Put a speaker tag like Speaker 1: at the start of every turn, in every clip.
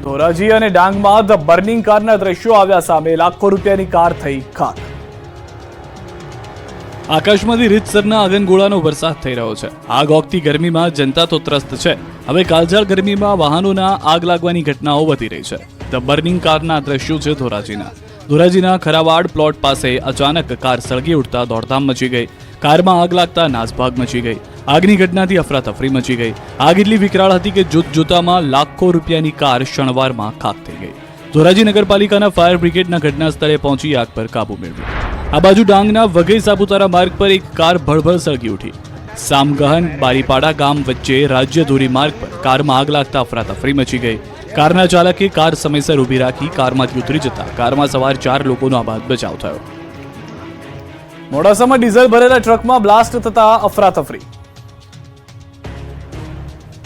Speaker 1: ધોરાજી અને ડાંગમાં the burning કારના દ્રશ્યો આવ્યા સામે. લાખો રૂપિયાની કાર થઈ ખાક.
Speaker 2: આકાશમાંથી રીતસરના આગનગોળાનો વરસાદ થઈ રહ્યો છે. આગ ઓગતી ગરમીમાં જનતા તો ત્રસ્ત છે. હવે કાળઝાળ ગરમીમાં વાહનોના આગ લાગવાની ઘટનાઓ વધી રહી છે. ધ બર્નિંગ કારના દ્રશ્યો છે ધોરાજીના ખરાવાડ પ્લોટ પાસે અચાનક કાર સળગી ઉઠતા દોડધામ મચી ગઈ. કારમાં આગ લાગતા નાસભાગ મચી ગઈ. આગની ઘટનાથી અફરાતફરી મચી ગઈ. આગ એટલી વિકરાળ હતી કે જોતજોતામાં લાખો રૂપિયાની કાર ક્ષણવારમાં ખાક થઈ ગઈ. ધોરાજી નગરપાલિકાના ફાયર બ્રિગેડના ઘટના સ્થળે પહોંચી આગ પર કાબુ મેળવ્યો. આ બાજુ ડાંગના વઘઈ સાપુતારા માર્ગ પર એક કાર ભળભળ સળગી ઉઠી. સામગહન બારીપાડા ગામ વચ્ચે રાજ્ય ધોરીમાર્ગ પર કારમાં આગ લાગતા અફરાતફરી મચી ગઈ. કારના ચાલકે કાર સમયસર ઊભી રાખી કારમાંથી ઉતરી જતા કારમાં સવાર 4 લોકોનો આબાદ બચાવ થયો.
Speaker 1: મોડાસામાં ડીઝલ ભરેલા ટ્રકમાં બ્લાસ્ટ થતા અફરાતફરી.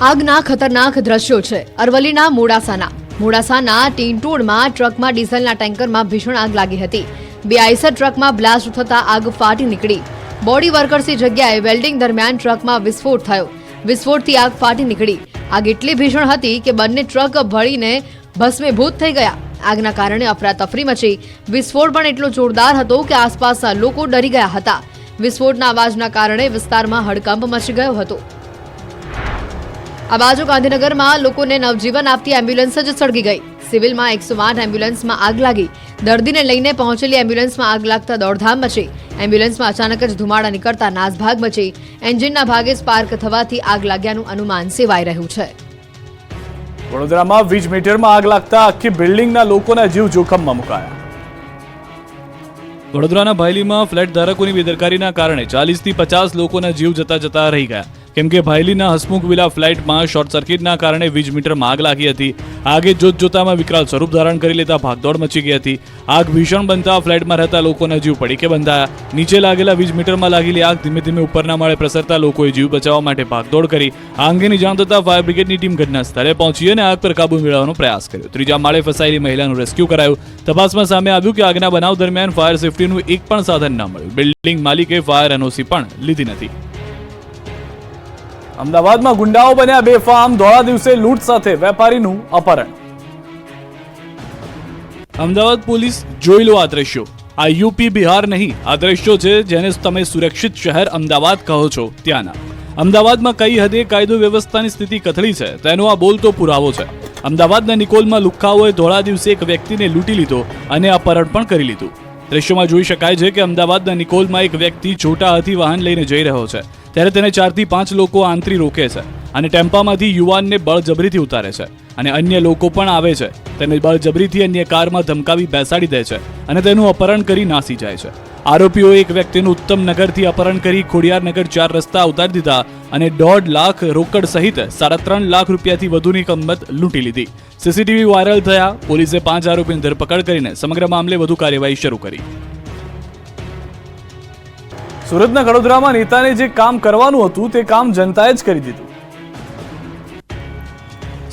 Speaker 3: આગના ખતરનાક દ્રશ્યો છે અરવલ્લીના મોડાસાના ટીંટોડમાં ટ્રકમાં ડીઝલના ટેન્કરમાં ભીષણ આગ લાગી હતી. 2 આઈસર ટ્રકમાં બ્લાસ્ટ થતા આગ ફાટી નીકળી. બોડી વર્કર્સની જગ્યાએ વેલ્ડિંગ દરમિયાન ટ્રકમાં વિસ્ફોટ થયો. વિસ્ફોટથી આગ ફાટી નીકળી. આગ એટલી ભીષણ હતી કે બંને ટ્રક ભળીને ભસ્મીભૂત થઈ ગયા. આગના કારણે અફરાતફરી મચી. વિસ્ફોટ પણ એટલો જોરદાર હતો કે આસપાસના લોકો ડરી ગયા હતા. વિસ્ફોટના અવાજના કારણે વિસ્તારમાં હડકંપ મચી ગયો હતો. આ બાજુ ગાંધીનગરમાં લોકોને નવજીવન આપતી એમ્બ્યુલન્સ જ સળગી ગઈ. સિવિલમાં 108 એમ્બ્યુલન્સમાં આગ લાગી. દર્દીને લઈને પહોંચેલી એમ્બ્યુલન્સમાં આગ લાગતા દોડધામ મચી. એમ્બ્યુલન્સમાં અચાનક જ ધુમાડા નીકળતા નાસભાગ મચી. એન્જિનના ભાગે સ્પાર્ક થવાથી આગ લાગ્યાનું અનુમાન સેવાઈ રહ્યું છે.
Speaker 1: વડોદરામાં વીજ મીટરમાં આગ લાગતા આખી બિલ્ડિંગના લોકોના જીવ જોખમમાં મુકાયા.
Speaker 2: વડોદરાના ભાયલીમાં ફ્લેટ ધારકોની બેદરકારીના કારણે 40 થી 50 લોકોના જીવ જતા રહી ગયા. કેમ કે ભાયલીના હસમુખ વિલા ફ્લેટમાં શોર્ટ સર્કિટના કારણે વીજ મીટરમાં આગ લાગી હતી. આગે જોતજોતામાં વિકરાળ સ્વરૂપ ધારણ કરી લેતા ભાગદોડ મચી ગઈ હતી. આગ ભીષણ બનતા ફ્લેટમાં રહેતા લોકોના જીવ પડીકે બંધાયા. નીચે લાગેલા વીજ મીટરમાં લાગેલી આગ ધીમે ધીમે ઉપરના માળે પ્રસરતા લોકોએ જીવ બચાવવા માટે ભાગદોડ કરી. આ અંગેની જાણ થતાં ફાયર બ્રિગેડની ટીમ ઘટના સ્થળે પહોંચી અને આગ પર કાબુ મેળવવાનો પ્રયાસ કર્યો. 3જા માળે ફસાયેલી મહિલાનું રેસ્ક્યુ કરાયું. તપાસમાં સામે આવ્યું કે આગના બનાવ દરમિયાન ફાયર સેફટીનું એક પણ સાધન ન મળ્યું. બિલ્ડિંગ માલિકે ફાયર એનઓસી પણ લીધી નથી.
Speaker 1: અમદાવાદમાં ગુંડાઓ બન્યા બેફામ. ધોળા દિવસે લૂંટ સાથે વેપારીનું અપહરણ.
Speaker 2: અમદાવાદ પોલીસ જોઈ લો આ દ્રશ્યો. આ યુપી બિહાર નહીં, આ દ્રશ્યો છે જેને તમે સુરક્ષિત શહેર અમદાવાદ કહો છો ત્યાંના. અમદાવાદમાં કઈ હદે કાયદો વ્યવસ્થાની સ્થિતિ કથળી છે તેનો આ બોલતો પુરાવો છે. અમદાવાદના નિકોલમાં લુખ્ખાઓએ ધોળા દિવસે એક વ્યક્તિને લૂંટી લીધો અને અપહરણ પણ કરી લીધું. દ્રશ્યોમાં જોઈ શકાય છે કે અમદાવાદના નિકોલમાં એક વ્યક્તિ છોટા હાથી વાહન લઈને જઈ રહ્યો છે. ત્યારે તેને 4 થી 5 લોકો આંતરી રોકે છે અને ટેમ્પામાંથી યુવાનને બળજબરીથી ઉતારે છે અને અન્ય લોકો પણ આવે છે. તેને બળજબરીથી અન્ય કારમાં ધમકાવી બેસાડી દે છે અને તેનું અપહરણ કરી નાસી જાય છે. આરોપીઓએ એક વ્યક્તિનું ઉત્તમનગરથી અપહરણ કરી ખોડિયારનગર 4 રસ્તા ઉતારી દીધા અને 1.5 લાખ રોકડ સહિત 3.5 લાખ રૂપિયાથી વધુની કિંમત લૂંટી લીધી. સીસીટીવી વાયરલ થયા. પોલીસે 5 આરોપીની ધરપકડ કરીને સમગ્ર મામલે વધુ કાર્યવાહી શરૂ કરી.
Speaker 1: સુરતના કડોદરામાં નેતાને જે કામ કરવાનું હતું તે કામ જનતાએ જ કરી દીધું.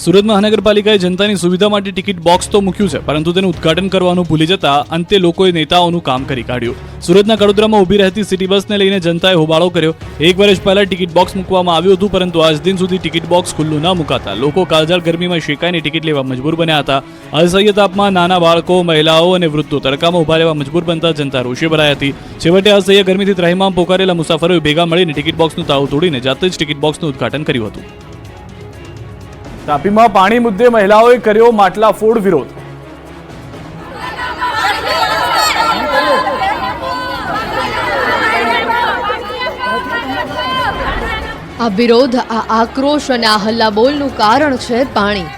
Speaker 2: સુરત મહાનગરપાલિકાએ જનતાની સુવિધા માટે ટિકિટ બોક્સ તો મૂક્યું છે, પરંતુ તેનું ઉદ્ઘાટન કરવાનું ભૂલી જતા અંતે લોકોએ નેતાઓનું કામ કરી કાઢ્યું. સુરતના કડોદરામાં ઊભી રહેતી સિટી બસને લઈને જનતાએ હોબાળો કર્યો. 1 વર્ષ પહેલા ટિકિટ બોક્સ મૂકવામાં આવ્યું હતું, પરંતુ આજ દિન સુધી ટિકિટ બોક્સ ખુલ્લું ન મુકાતા લોકો કાળઝાળ ગરમીમાં શેકાઈને ટિકિટ લેવા મજબૂર બન્યા હતા. અસહ્ય તાપમાં નાના બાળકો, મહિલાઓ અને વૃદ્ધો તડકામાં ઉભા રહેવા મજબૂર બનતા જનતા રોષે ભરાઈ હતી. છેવટે અસહ્ય ગરમીથી ત્રાહિમામ પોકારેલા મુસાફરોએ ભેગા મળીને ટિકિટ બોક્સનું તાળું તોડીને જાતે જ ટિકિટ બોક્સનું ઉદ્ઘાટન કર્યું હતું.
Speaker 1: તાપીમાં પાણી મુદ્દે મહિલાઓએ કર્યો માટલા ફોડ વિરોધ.
Speaker 3: આ વિરોધ, આ આક્રોશ અને આ હલ્લાબોલનું કારણ છે પાણી.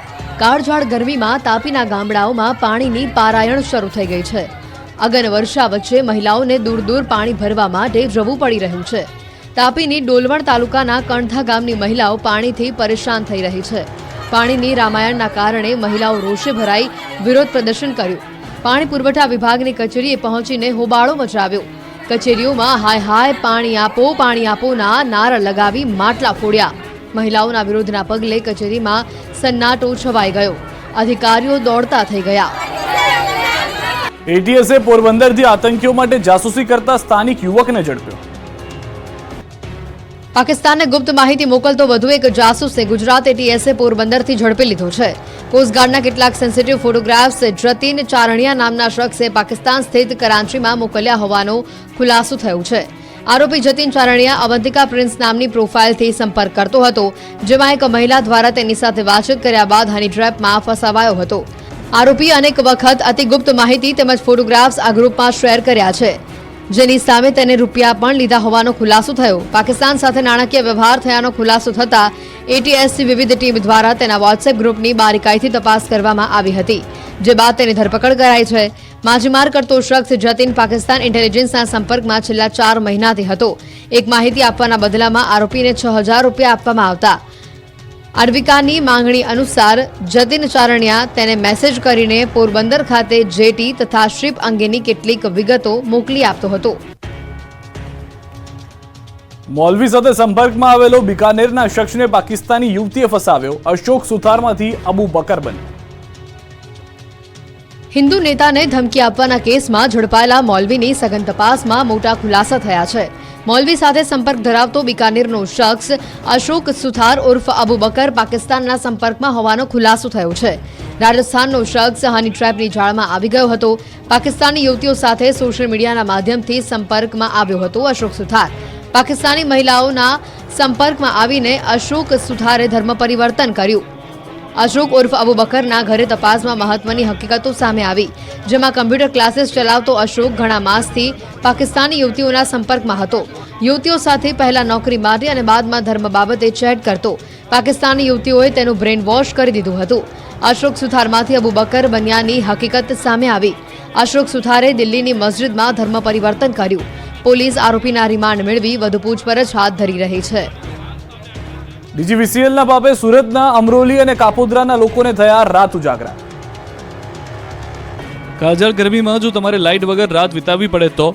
Speaker 3: કાળઝાળ ગરમીમાં તાપીના ગામડાઓમાં પાણીની પારાયણ શરૂ થઈ ગઈ છે. અગન વર્ષા વચ્ચે મહિલાઓને દૂર દૂર પાણી ભરવા માટે જવું પડી રહ્યું છે. તાપીની ડોલવણ તાલુકાના કણથા ગામની મહિલાઓ પાણીથી પરેશાન થઈ રહી છે. પાણીની રામાયણના કારણે મહિલાઓ રોષે ભરાઈ વિરોધ પ્રદર્શન કર્યું. પાણી પુરવઠા વિભાગની કચેરીએ પહોંચીને હોબાળો મચાવ્યો. કચેરીઓમાં હાય હાય પાણી આપોના નારા લગાવી માટલા ફોડ્યા. મહિલાઓના વિરોધના પગલે કચેરીમાં સન્નાટો છવાઈ ગયો. અધિકારીઓ દોડતા થઈ ગયા.
Speaker 1: એટીએસે પોરબંદરથી આતંકીઓ માટે જાસૂસી કરતા સ્થાનિક યુવકને ઝડપ્યો.
Speaker 3: પાકિસ્તાનને ગુપ્ત માહિતી મોકલતો વધુ એક જાસૂસને ગુજરાત એટીએસે પોરબંદરથી ઝડપી લીધો છે. કોસ્ટગાર્ડના કેટલાક સેન્સિટિવ ફોટોગ્રાફ્સ જતીન ચારણિયા નામના શખ્સે પાકિસ્તાન સ્થિત કરાંચીમાં મોકલ્યા હોવાનો ખુલાસો થયો છે. આરોપી જતીન ચારણિયા અવંતિકા પ્રિન્સ નામની પ્રોફાઇલથી સંપર્ક કરતો હતો, જેમાં એક મહિલા દ્વારા તેની સાથે વાતચીત કર્યા બાદ હની ટ્રેપમાં ફસાવાયો હતો. આરોપીએ અનેક વખત અતિગુપ્ત માહિતી તેમજ ફોટોગ્રાફ્સ આ ગ્રુપમાં શેર કર્યા છે, જેની સામે તેને રૂપિયા પણ લીધા હોવાનો ખુલાસો થયો. પાકિસ્તાન સાથે નાણાકીય વ્યવહાર થયાનો ખુલાસો થતા એટીએસની વિવિધ ટીમ દ્વારા તેના વોટ્સએપ ગ્રુપની બારીકાઈથી તપાસ કરવામાં આવી હતી, જે બાદ તેની ધરપકડ કરાઈ છે. માછીમાર કરતો શખ્સ જતીન પાકિસ્તાન ઇન્ટેલિજન્સના સંપર્કમાં છેલ્લા 4 મહિનાથી હતો. એક માહિતી આપવાના બદલામાં આરોપીને 6,000 રૂપિયા આપવામાં આવતા. અર્વિકાની માંગણી અનુસાર જતીન ચારણિયા તેને મેસેજ કરીને પોરબંદર ખાતે જેટી તથા શિપ અંગેની કેટલીક વિગતો મોકલી આપતો હતો.
Speaker 1: મૌલવી સાથે સંપર્કમાં આવેલો બિકાનેરના શખ્સને પાકિસ્તાની યુવતીએ ફસાવ્યો. અશોક સુથારમાંથી અબુ બકર બન્યો.
Speaker 3: હિન્દુ નેતાને ધમકી આપવાના કેસમાં ઝડપાયેલા મૌલવીની સઘન તપાસમાં મોટા ખુલાસા થયા છે. મૌલવી સાથે સંપર્ક ધરાવતો બિકાનેરનો શખ્સ અશોક સુથાર ઉર્ફ અબુ બકર પાકિસ્તાનના સંપર્કમાં હોવાનો ખુલાસો થયો છે. રાજસ્થાનનો શખ્સ હની ટ્રેપની જાળમાં આવી ગયો હતો. પાકિસ્તાની યુવતીઓ સાથે સોશિયલ મીડિયાના માધ્યમથી સંપર્કમાં આવ્યો હતો. અશોક સુથાર પાકિસ્તાની મહિલાઓના સંપર્કમાં આવીને અશોક સુથારે ધર્મ પરિવર્તન કર્યું. અશોક ઉર્ફ અબુ બકરના ઘરે તપાસમાં મહત્વની હકીકતો સામે આવી, જેમાં કમ્પ્યુટર ક્લાસીસ ચલાવતો અશોક ઘણા માસથી પાકિસ્તાની યુવતીઓના સંપર્કમાં હતો. યુવતીઓ સાથે પહેલા નોકરી માટે અને બાદમાં ધર્મ બાબતે ચેટ કરતો. પાકિસ્તાની યુવતીઓએ તેનું બ્રેન વોશ કરી દીધું હતું. અશોક સુથારમાંથી અબુ બકર બન્યાની હકીકત સામે આવી. અશોક સુથારે દિલ્હીની મસ્જિદમાં ધર્મ પરિવર્તન કર્યું. પોલીસ આરોપીના રિમાન્ડ મેળવી વધુ પૂછપરછ હાથ ધરી રહી છે.
Speaker 1: ડીજીવીસીએલના પાપે સુરતના અમરોલી અને કાપોદ્રાના લોકોને થયા રાત ઉજાગરા.
Speaker 2: કાજલ ગરમીમાં જો તમારે લાઇટ વગર રાત વિતાવવી પડે તો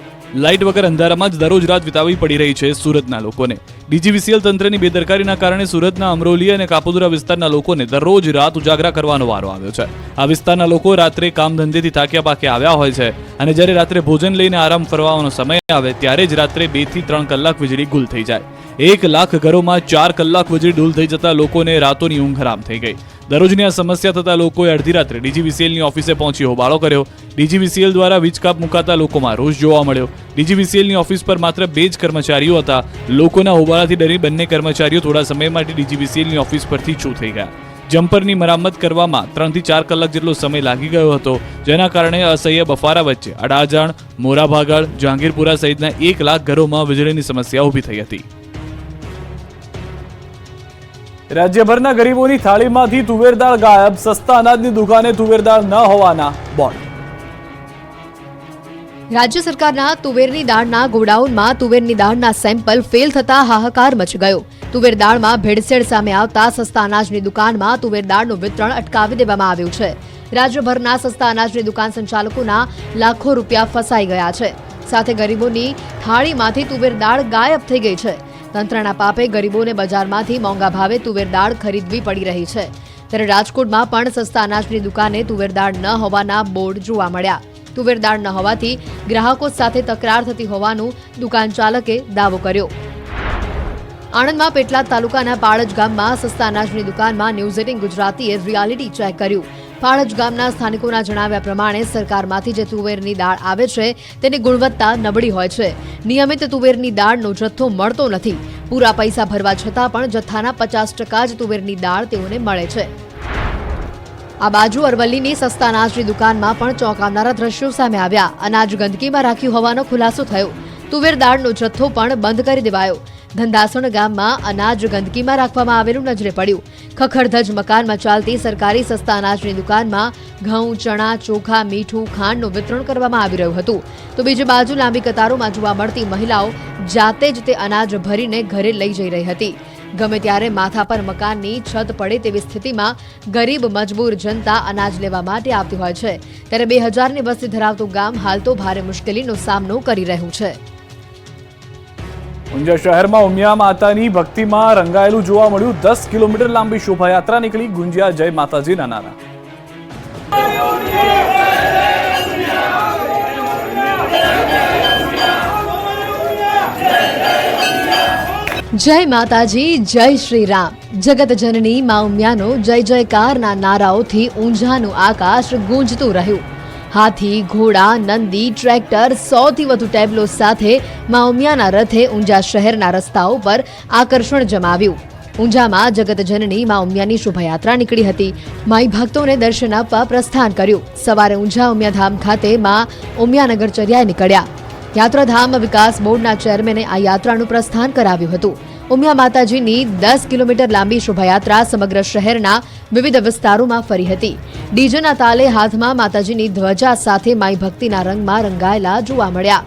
Speaker 2: લાઇટ વગર અંધારામાં જ દરરોજ રાત વિતાવવી પડી રહી છે સુરતના લોકોને. ડીજીવીસીએલ તંત્રની બેદરકારીના કારણે સુરતના અમરોલી અને કાપોદ્રા વિસ્તારના લોકોને દરરોજ રાત ઉજાગરા કરવાનો વારો આવ્યો છે. આ વિસ્તારના લોકો રાત્રે કામ ધંધેથી થાક્યા પાકે આવ્યા હોય છે અને જ્યારે રાત્રે ભોજન લઈને આરામ ફરવાનો સમય આવે ત્યારે જ રાત્રે 2 થી 3 કલાક વીજળી ગુલ થઈ જાય. 1 લાખ ઘરોમાં 4 કલાક વીજળી ડૂલ થઈ જતા લોકોને રાતોની ઊંઘ હરામ થઈ ગઈ. દરરોજની આ સમસ્યા થતા લોકોએ અડધી રાત્રે ડીજીવીસીએલની ઓફિસે પહોંચી હોબાળો કર્યો. ડીજીવીસીએલ દ્વારા વીજ કાપ મુકાતા લોકોમાં રોષ જોવા મળ્યો. ડીજીવીસીએલની ઓફિસ પર માત્ર 2 જ કર્મચારીઓ હતા. લોકોના હોબાળાથી ડરી બંને કર્મચારીઓ થોડા સમય માટે ડીજીવીસીએલની ઓફિસ પરથી છૂ થઈ ગયા. જમ્પરની મરામત કરવામાં 3 થી 4 કલાક જેટલો સમય લાગી ગયો હતો, જેના કારણે અસહ્ય બફારા વચ્ચે અડાજણ, મોરાભાગળ, જહાંગીરપુરા સહિતના 1 લાખ ઘરોમાં વીજળીની સમસ્યા ઊભી થઈ હતી.
Speaker 1: રાજ્યભરના ગરીબોની થાળીમાંથી તુવેર દાળ ગાયબ. સસ્તા અનાજની દુકાને તુવેર દાળ ન હોવાના બોર્ડ.
Speaker 3: રાજ્ય સરકારના તુવેરની દાળના ગોડાઉનમાં તુવેરની દાળના સેમ્પલ ફેલ થતા હાહાકાર મચી ગયો. તુવેર દાળમાં ભેળસેળ સામે આવતા સસ્તા અનાજની દુકાનમાં તુવેર દાળનું વિતરણ અટકાવી દેવામાં આવ્યું છે. રાજ્યભરના સસ્તા અનાજની દુકાન સંચાલકોના લાખો રૂપિયા ફસાઈ ગયા છે. સાથે ગરીબોની થાળીમાંથી તુવેર દાળ ગાયબ થઈ ગઈ છે. તંત્રના પાપે ગરીબોને બજારમાંથી મોંઘા ભાવે તુવેર દાળ ખરીદવી પડી રહી છે. ત્યારે રાજકોટમાં પણ સસ્તા અનાજની દુકાને તુવેર દાળ ન હોવાના બોર્ડ જોવા મળ્યા. તુવેર દાળ ન હોવાથી ગ્રાહકો સાથે તકરાર થતી હોવાનું દુકાન ચાલકે દાવો કર્યો. આણંદમાં પેટલાદ તાલુકાના પાળજ ગામમાં સસ્તા અનાજની દુકાનમાં ન્યૂઝ 18 ગુજરાતીએ રિયાલિટી ચેક કર્યું. પાળજ ગામના સ્થાનિકોના જણાવ્યા પ્રમાણે સરકારમાંથી જે તુવેરની દાળ આવે છે તેની ગુણવત્તા નબળી હોય છે. નિયમિત તુવેરની દાળનો જથ્થો મળતો નથી. પૂરા પૈસા ભરવા છતાં પણ જથ્થાના 50% જ તુવેરની દાળ તેઓને મળે છે. આ બાજુ અરવલ્લીની સસ્તા અનાજની દુકાનમાં પણ ચોંકાવનારા દ્રશ્યો સામે આવ્યા. અનાજ ગંદકીમાં રાખ્યું હોવાનો ખુલાસો થયો. તુવેર દાળનો જથ્થો પણ બંધ કરી દેવાયો. ધંધાસણ ગામમાં અનાજ ગંદકીમાં રાખવામાં આવેલું નજરે પડ્યું. ખખડધજ મકાનમાં ચાલતી સરકારી સસ્તા અનાજની દુકાનમાં ઘઉં, ચણા, ચોખા, મીઠું, ખાંડનું વિતરણ કરવામાં આવી રહ્યું હતું. તો બીજી બાજુ લાંબી કતારોમાં જોવા મળતી મહિલાઓ જાતે જ તે અનાજ ભરીને ઘરે લઈ જઈ રહી હતી. ગમે ત્યારે માથા પર મકાનની છત પડે તેવી સ્થિતિમાં ગરીબ મજબૂર જનતા અનાજ લેવા માટે આવતી હોય છે. ત્યારે 2000ની વસ્તી ધરાવતું ગામ હાલ તો ભારે મુશ્કેલીનો સામનો કરી રહ્યું છે.
Speaker 1: ઊંઝા શહેરમાં ઉમિયા માતાની ભક્તિમાં રંગાયેલું જોવા મળ્યું. 10 કિલોમીટર લાંબી શોભાયાત્રા નીકળી. ગુંજ્યા જય માતાજીના નારા.
Speaker 3: જય માતાજી, જય શ્રી રામ. જગત જનની મા ઉમિયાનો જય જયકારના નારાઓથી ઊંઝાનું આકાશ ગુંજતું રહ્યું. હાથી, ઘોડા, નંદી, ટ્રેક્ટર, 100થી વધુ ટેબ્લો સાથે મા ઉમિયાના રથે ઊંઝા શહેરના રસ્તાઓ પર આકર્ષણ જમાવ્યું. ઊંઝામાં જગત જનની મા ઉમિયાની શોભાયાત્રા નીકળી હતી. માઈ ભક્તોને દર્શન આપવા પ્રસ્થાન કર્યું. સવારે ઊંઝા ઉમિયાધામ ખાતે મા ઉમિયાનગર ચર્યાએ નીકળ્યા. યાત્રાધામ વિકાસ બોર્ડના ચેરમેને આ યાત્રાનું પ્રસ્થાન કરાવ્યું હતું. ઉમિયા માતાજીની 10 કિલોમીટર લાંબી શોભાયાત્રા સમગ્ર શહેરના વિવિધ વિસ્તારોમાં ફરી હતી. ડીજેના તાલે હાથમાં માતાજીની ધ્વજા સાથે માઈ ભક્તિના રંગમાં રંગાયેલા જોવા મળ્યા.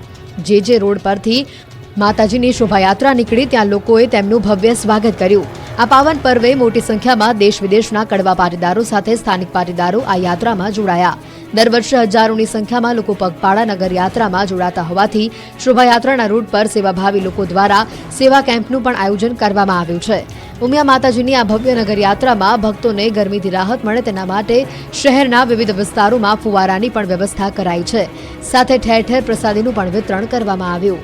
Speaker 3: જે રોડ પરથી માતાજીની શોભાયાત્રા નીકળી ત્યાં લોકોએ તેમનું ભવ્ય સ્વાગત કર્યું. આ પાવન પર્વે મોટી સંખ્યામાં દેશ વિદેશના કડવા પાટીદારો સાથે સ્થાનિક પાટીદારો આ યાત્રામાં જોડાયા. દર વર્ષે હજારોની સંખ્યામાં લોકો પગપાળા નગર યાત્રામાં જોડાતા હોવાથી શોભાયાત્રાના રૂટ પર સેવાભાવી લોકો દ્વારા સેવા કેમ્પનું પણ આયોજન કરવામાં આવ્યું છે. ઉમિયા માતાજીની આ ભવ્ય નગર યાત્રામાં ભક્તોને ગરમીથી રાહત મળે તેના માટે શહેરના વિવિધ વિસ્તારોમાં ફુવારાની પણ વ્યવસ્થા કરાઈ છે. સાથે ઠેર ઠેર પ્રસાદીનું પણ વિતરણ કરવામાં આવ્યું.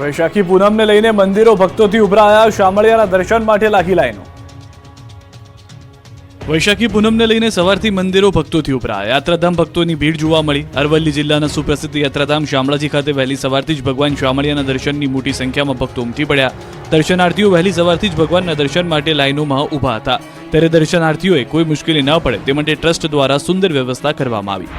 Speaker 1: વૈશાખી પૂનમને લઈને મંદિરો ભક્તોથી ઉભરાયા. શામળિયાના દર્શન માટે લાગી લાઈનો.
Speaker 2: વૈશાખી પૂનમને લઈને સવારથી મંદિરો ભક્તોથી ઉભરાયા. યાત્રાધામ ભક્તોની ભીડ જોવા મળી. અરવલ્લી જિલ્લાના સુપ્રસિદ્ધ યાત્રાધામ શામળાજી ખાતે વહેલી સવારથી જ ભગવાન શામળિયાના દર્શનની મોટી સંખ્યામાં ભક્તો ઉમટી પડ્યા. દર્શનાર્થીઓ વહેલી સવારથી જ ભગવાનના દર્શન માટે લાઈનોમાં ઊભા હતા. ત્યારે દર્શનાર્થીઓએ કોઈ મુશ્કેલી ન પડે તે માટે ટ્રસ્ટ દ્વારા સુંદર વ્યવસ્થા કરવામાં આવી.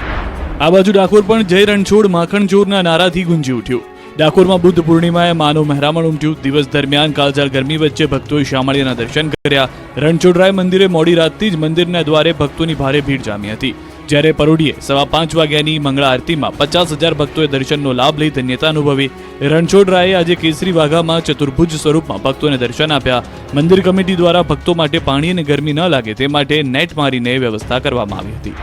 Speaker 2: આ બાજુ ડાકોર પણ જય રણછોડ માખણ ચોરના નારાથી ગુંજી ઉઠ્યું. ડાકોરમાં બુદ્ધ પૂર્ણિમાએ માનવ મહેરામણ ઉમટ્યું. દિવસ દરમિયાન કાળઝાળ ગરમી વચ્ચે ભક્તોએ શામળિયાના દર્શન કર્યા. રણછોડરાય મંદિરે મોડી રાતથી જ મંદિરના દ્વારે ભક્તોની ભારે ભીડ જામી હતી. જ્યારે પરોઢીએ 5:15 વાગ્યાની મંગળા આરતીમાં 50,000 ભક્તોએ દર્શનનો લાભ લઈ ધન્યતા અનુભવી. રણછોડરાયે આજે કેસરી વાઘામાં ચતુર્ભુજ સ્વરૂપમાં ભક્તોને દર્શન આપ્યા. મંદિર કમિટી દ્વારા ભક્તો માટે પાણી અને ગરમી ન લાગે તે માટે નેટ મારીને વ્યવસ્થા કરવામાં આવી હતી.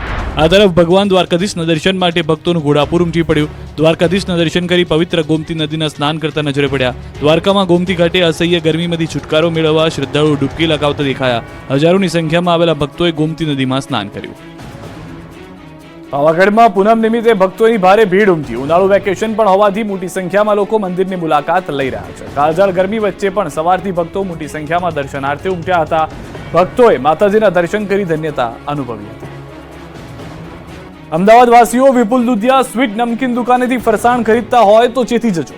Speaker 2: આ તરફ ભગવાન દ્વારકાધીશના દર્શન માટે ભક્તોનું ઘોડાપુર ઉમટી પડ્યું. દ્વારકાધીશના દર્શન કરી પવિત્ર ગોમતી નદીના સ્નાન કરતા નજરે પડ્યા. દ્વારકામાં ગોમતી ઘાટે અસહ્ય ગરમીમાંથી છુટકારો મેળવવા શ્રદ્ધાળુઓ ડૂબકી લગાવતા દેખાયા. હજારોની સંખ્યામાં આવેલા ભક્તોએ ગોમતી નદીમાં સ્નાન કર્યું.
Speaker 1: પાવાગઢમાં પૂનમ નિમિત્તે ભક્તોની ભારે ભીડ ઉમટી. ઉનાળુ વેકેશન પણ હોવાથી મોટી સંખ્યામાં લોકો મંદિરની મુલાકાત લઈ રહ્યા છે. કાળઝાળ ગરમી વચ્ચે પણ સવારથી ભક્તો મોટી સંખ્યામાં દર્શનાર્થે ઉમટ્યા હતા. ભક્તોએ માતાજીના દર્શન કરી ધન્યતા અનુભવી હતી. અમદાવાદ વાસીઓ વિપુલ દુધિયા સ્વીટ નમકીન દુકાનેથી ફરસાણ ખરીદતા હોય તો ચેતી જજો.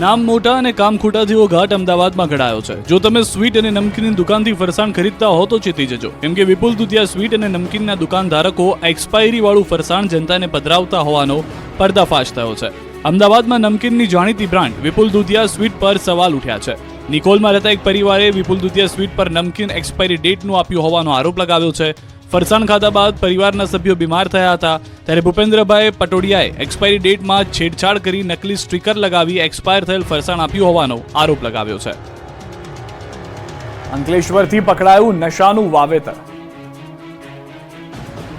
Speaker 2: નામ મોટા અને કામ ખોટા જેવો ઘાટ અમદાવાદમાં ઘડાયો છે. જો તમે સ્વીટ અને નમકીનની દુકાનથી ફરસાણ ખરીદતા હો તો ચેતી જજો. કેમ કે વિપુલ દુધિયા સ્વીટ અને નમકીનના દુકાનધારકો એક્સપાયરી વાળું ફરસાણ જનતાને પધરાવતા હોવાનો પર્દાફાશ થયો છે. અમદાવાદમાં નમકીનની જાણીતી બ્રાન્ડ વિપુલ દુધિયા સ્વીટ પર સવાલ ઉઠ્યા છે. નિકોલમાં રહેતા એક પરિવારે વિપુલ દુધિયા સ્વીટ પર નમકીન એક્સપાયરી ડેટનું આપ્યું હોવાનો આરોપ લગાવ્યો છે. ફરસાણ ખાધા બાદ પરિવારના સભ્યો બીમાર થયા હતા. ત્યારે ભૂપેન્દ્રભાઈ પટોડિયાએ એક્સપાયરી ડેટમાં છેડછાડ કરી નકલી સ્ટીકર લગાવી એક્સપાયર થયેલ ફરસાણ આપ્યું હોવાનો આરોપ લગાવ્યો છે.
Speaker 1: અંકલેશ્વરથી પકડાયું નશાનું વાવેતર.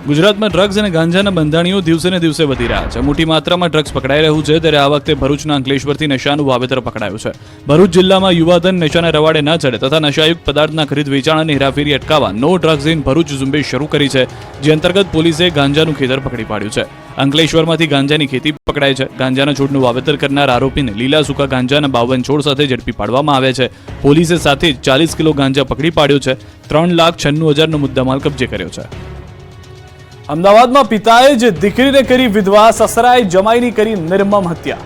Speaker 2: ગુજરાતમાં ડ્રગ્સ અને ગાંજાના બંધાણીઓ દિવસે ને દિવસે વધી રહ્યા છે. મોટી માત્રામાં ડ્રગ્સ પકડાઈ રહ્યું છે. ત્યારે આ વખતે ભરૂચના અંકલેશ્વરથી નશાનું વાવેતર પકડાયું છે. ભરૂચ જિલ્લામાં યુવાધન નશાના રવાડે ન ચડે તથા નશાયુક્ત પદાર્થના ખરીદ વેચાણ અને હેરાફેરી અટકાવવા નો ડ્રગ્સ ઇન ભરૂચ ઝુંબેશ શરૂ કરી છે. જે અંતર્ગત પોલીસે ગાંજાનું ખેતર પકડી પાડ્યું છે. અંકલેશ્વરમાંથી ગાંજાની ખેતી પકડાય છે. ગાંજાના છોડનું વાવેતર કરનાર આરોપીને લીલા સૂકા ગાંજાના 52 છોડ સાથે ઝડપી પાડવામાં આવે છે. પોલીસે સાથે જ 40 કિલો ગાંજા પકડી પાડ્યો છે. 3,96,000નો મુદ્દામાલ કબજે કર્યો છે.
Speaker 1: અમદાવાદમાં પિતાએ જ દીકરીને કરી વિધવા, સસરાએ જમાઈની કરી નિર્મમ હત્યા.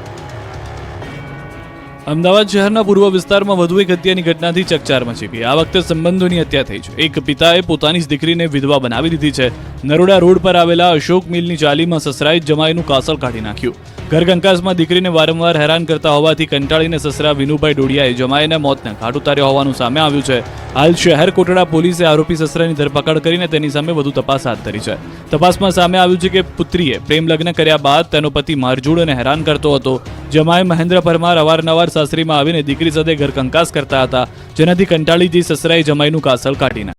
Speaker 2: અમદાવાદ શહેરના પૂર્વ વિસ્તારમાં વધુ એક હત્યાની ઘટનાથી ચકચાર મચી ગઈ. આ વખતે સંબંધોની હત્યા થઈ છે. એક પિતાએ પોતાની જ દીકરીને વિધવા બનાવી દીધી છે. નરોડા રોડ પર આવેલા અશોક મિલની ચાલીમાં સસરાએ જમાઈનું કાસલ કાઢી નાખ્યું. ઘરકંકાસમાં દીકરીને વારંવાર હેરાન કરતા હોવાથી કંટાળીને સસરા વિનુભાઈ ડોડિયાએ જમાઈના મોતને ઘાટ ઉતાર્યા હોવાનું સામે આવ્યું છે. હાલ શહેર કોટડા પોલીસે આરોપી સસરાની ધરપકડ કરીને તેની સામે વધુ તપાસ હાથ ધરી છે. તપાસમાં સામે આવ્યું છે કે પુત્રીએ પ્રેમ લગ્ન કર્યા બાદ તેનો પતિ મારઝૂડ અને હેરાન કરતો હતો. જમાઈ મહેન્દ્ર પરમાર અવારનવાર સાસરીમાં આવીને દીકરી સાથે ઘરકંકાસ કરતા હતા. જેનાથી કંટાળી જઈ સસરાએ જમાઈનું કાસલ કાઢી નાખ્યું.